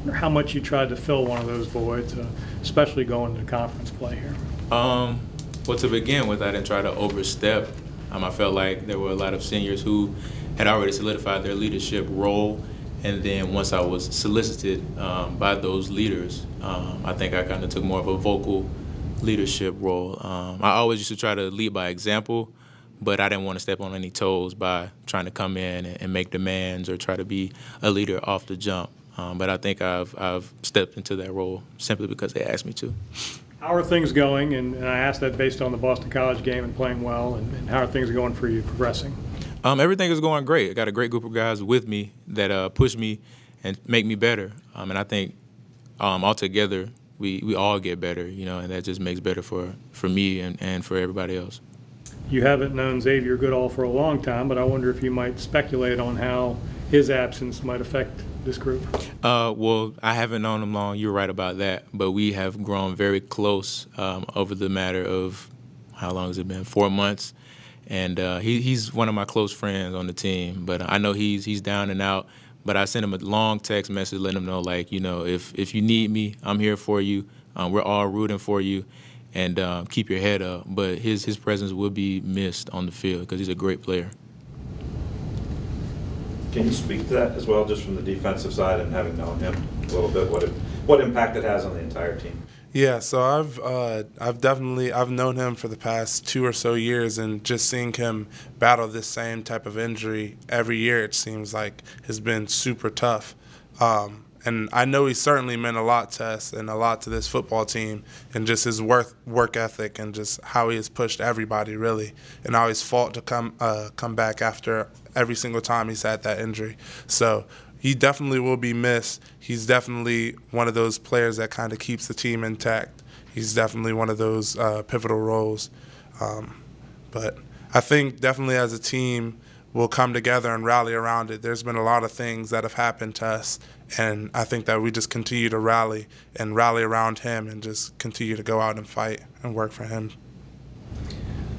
or how much you tried to fill one of those voids, especially going into conference play here? Well, to begin with, I didn't try to overstep. I felt like there were a lot of seniors who had already solidified their leadership role, and then once I was solicited by those leaders, I think I kind of took more of a vocal leadership role. I always used to try to lead by example, but I didn't want to step on any toes by trying to come in and make demands or try to be a leader off the jump. But I think I've stepped into that role simply because they asked me to. How are things going? And I asked that based on the Boston College game and playing well. And how are things going for you, progressing? Everything is going great. I got a great group of guys with me that push me and make me better. And I think altogether we all get better, and that just makes better for me and for everybody else. You haven't known Xavier Goodall for a long time, but I wonder if you might speculate on how his absence might affect this group. Well, I haven't known him long. You're right about that. But we have grown very close over the matter of, how long has it been? 4 months. And he's one of my close friends on the team. But I know he's down and out. But I sent him a long text message letting him know, if you need me, I'm here for you. We're all rooting for you. And keep your head up. But his presence will be missed on the field because he's a great player. Can you speak to that as well, just from the defensive side and having known him a little bit, what impact it has on the entire team? Yeah, so I've known him for the past 2 or so years, and just seeing him battle this same type of injury every year, it seems like has been super tough. And I know he certainly meant a lot to us and a lot to this football team, and just his work ethic and just how he has pushed everybody, really, and how he's fought to come back after every single time he's had that injury. So he definitely will be missed. He's definitely one of those players that kind of keeps the team intact. He's definitely one of those pivotal roles. But I think definitely as a team, we'll come together and rally around it. There's been a lot of things that have happened to us, and I think that we just continue to rally around him and just continue to go out and fight and work for him.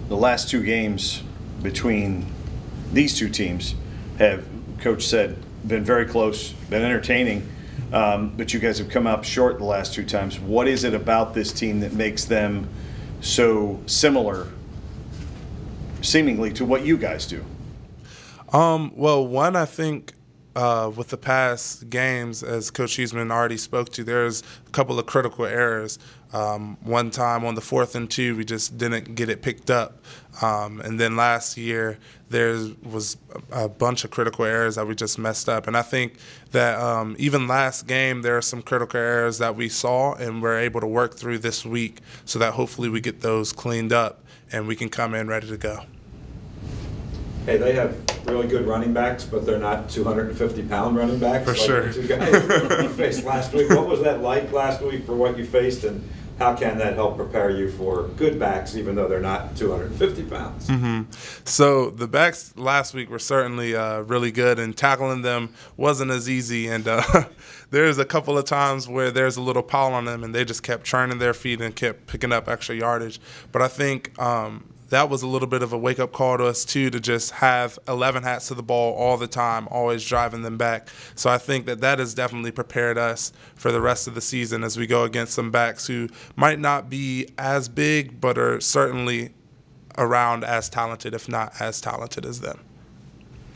The last 2 games between these 2 teams have, Coach said, been very close, been entertaining, but you guys have come up short the last 2 times. What is it about this team that makes them so similar, seemingly, to what you guys do? Well, one, I think with the past games, as Coach Cheeseman already spoke to, there's a couple of critical errors. One time on the 4th and 2, we just didn't get it picked up. And then last year, there was a bunch of critical errors that we just messed up. And I think that even last game, there are some critical errors that we saw and we're able to work through this week so that hopefully we get those cleaned up and we can come in ready to go. Hey, they have really good running backs, but they're not 250-pound running backs. For sure. The 2 guys you faced last week. What was that like last week for what you faced, and how can that help prepare you for good backs, even though they're not 250 pounds? So the backs last week were certainly really good, and tackling them wasn't as easy. And there's a couple of times where there's a little pile on them, and they just kept churning their feet and kept picking up extra yardage. But I think that was a little bit of a wake-up call to us, too, to just have 11 hats to the ball all the time, always driving them back. So I think that has definitely prepared us for the rest of the season as we go against some backs who might not be as big but are certainly around as talented, if not as talented as them.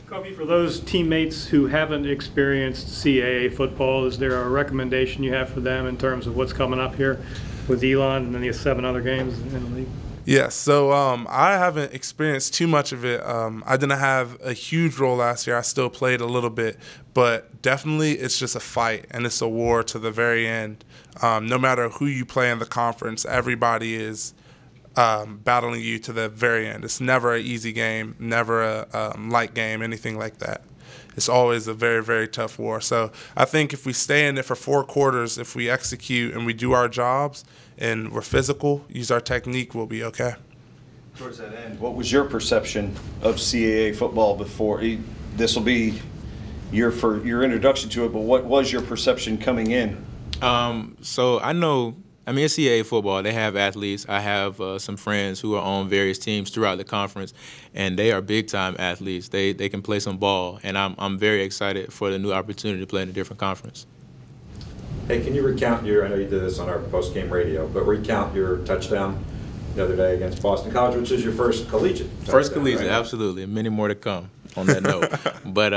Kobe, for those teammates who haven't experienced CAA football, is there a recommendation you have for them in terms of what's coming up here with Elon and then the 7 other games in the league? Yes, so I haven't experienced too much of it. I didn't have a huge role last year. I still played a little bit, but definitely it's just a fight and it's a war to the very end. No matter who you play in the conference, everybody is battling you to the very end. It's never an easy game, never a light game, anything like that. It's always a very, very tough war. So I think if we stay in it for 4 quarters, if we execute and we do our jobs and we're physical, use our technique, we'll be okay. Towards that end, what was your perception of CAA football before? This will be your introduction to it, but what was your perception coming in? So it's CAA football. They have athletes. I have some friends who are on various teams throughout the conference, and they are big-time athletes. They can play some ball, and I'm very excited for the new opportunity to play in a different conference. Hey, can you recount I know you did this on our post-game radio, but recount your touchdown the other day against Boston College, which is your first collegiate touchdown, First collegiate, right? absolutely, and many more to come on that note. But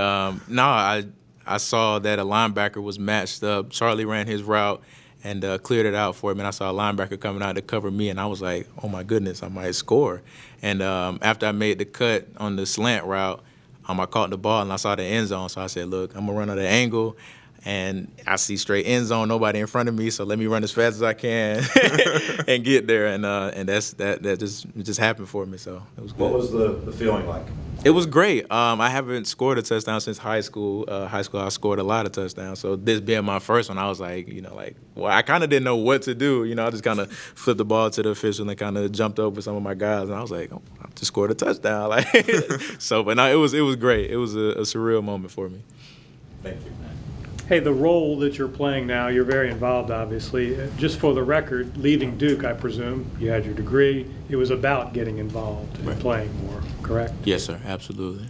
no, I saw that a linebacker was matched up. Charlie ran his route and cleared it out for him, and I saw a linebacker coming out to cover me, and I was like, oh my goodness, I might score. And after I made the cut on the slant route, I caught the ball and I saw the end zone, so I said, look, I'm gonna run at an angle, and I see straight end zone, nobody in front of me, so let me run as fast as I can and get there, and that just happened for me, so it was good. What was the feeling like? It was great. I haven't scored a touchdown since high school. I scored a lot of touchdowns, so this being my first one, I was like, well, I kind of didn't know what to do. I just kind of flipped the ball to the official and kind of jumped over some of my guys, and I was like, oh, I just scored a touchdown. But no, it was great. It was a surreal moment for me. Thank you. Hey, the role that you're playing now, you're very involved, obviously. Just for the record, leaving Duke, I presume, you had your degree. It was about getting involved and playing more, correct? Yes, sir, absolutely.